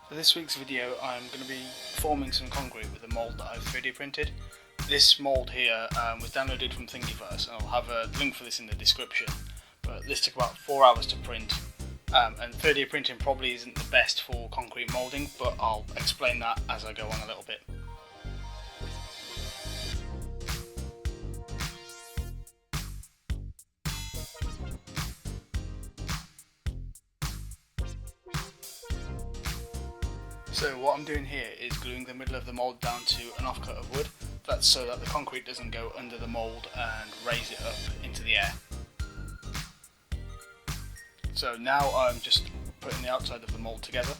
For this week's video I'm going to be forming some concrete with a mould that I've 3D printed. This mould here was downloaded from Thingiverse, and I'll have a link for this in the description. But this took about 4 hours to print, and 3D printing probably isn't the best for concrete moulding, but I'll explain that as I go on a little bit. So what I'm doing here is gluing the middle of the mould down to an offcut of wood. That's so that the concrete doesn't go under the mould and raise it up into the air. So now I'm just putting the outside of the mould together.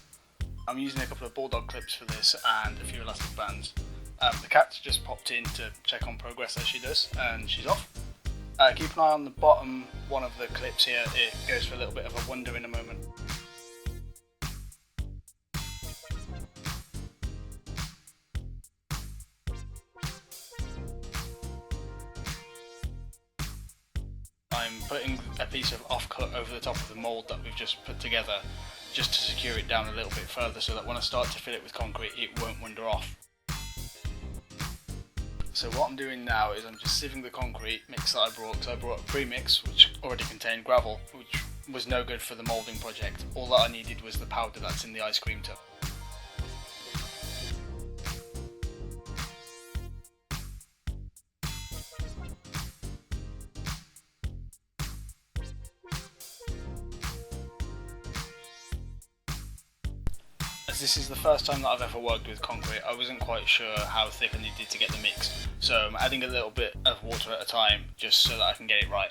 I'm using a couple of bulldog clips for this and a few elastic bands. The cat's just popped in to check on progress as she does, and she's off. Keep an eye on the bottom one of the clips here, it goes for a little bit of a wonder in a moment. I'm putting a piece of offcut over the top of the mould that we've just put together, just to secure it down a little bit further so that when I start to fill it with concrete it won't wander off. So what I'm doing now is I'm just sieving the concrete mix that I brought, because I brought a pre-mix which already contained gravel, which was no good for the moulding project. All that I needed was the powder that's in the ice cream tub. As this is the first time that I've ever worked with concrete, I wasn't quite sure how thick I needed to get the mix, so I'm adding a little bit of water at a time just so that I can get it right.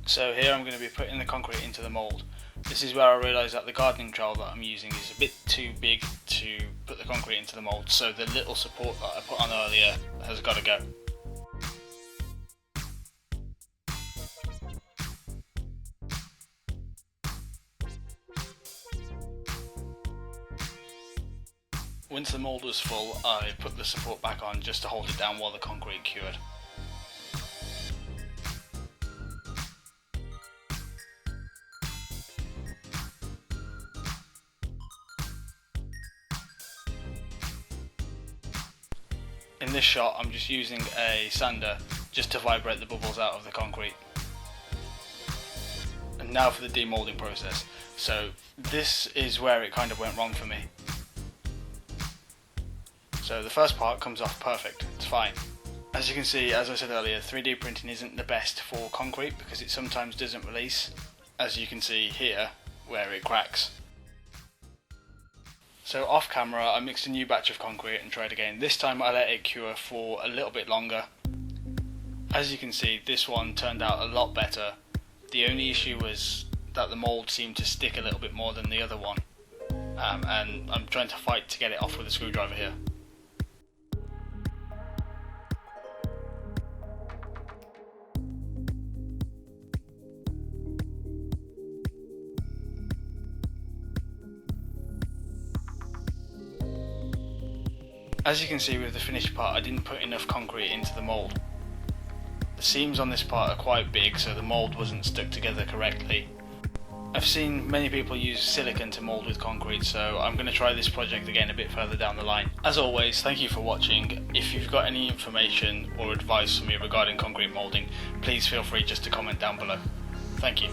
So here I'm going to be putting the concrete into the mould. This is where I realised that the gardening trowel that I'm using is a bit too big to put the concrete into the mould, so the little support that I put on earlier has got to go. Once the mould was full, I put the support back on just to hold it down while the concrete cured. In this shot I'm just using a sander just to vibrate the bubbles out of the concrete. And now for the demoulding process. So this is where it kind of went wrong for me. So the first part comes off perfect, it's fine. As you can see, as I said earlier, 3D printing isn't the best for concrete because it sometimes doesn't release, as you can see here, where it cracks. So off camera I mixed a new batch of concrete and tried again. This time I let it cure for a little bit longer. As you can see, this one turned out a lot better. The only issue was that the mould seemed to stick a little bit more than the other one. And I'm trying to fight to get it off with a screwdriver here. As you can see with the finished part, I didn't put enough concrete into the mould. The seams on this part are quite big, so the mould wasn't stuck together correctly. I've seen many people use silicone to mould with concrete, so I'm going to try this project again a bit further down the line. As always, thank you for watching. If you've got any information or advice for me regarding concrete moulding, please feel free just to comment down below. Thank you.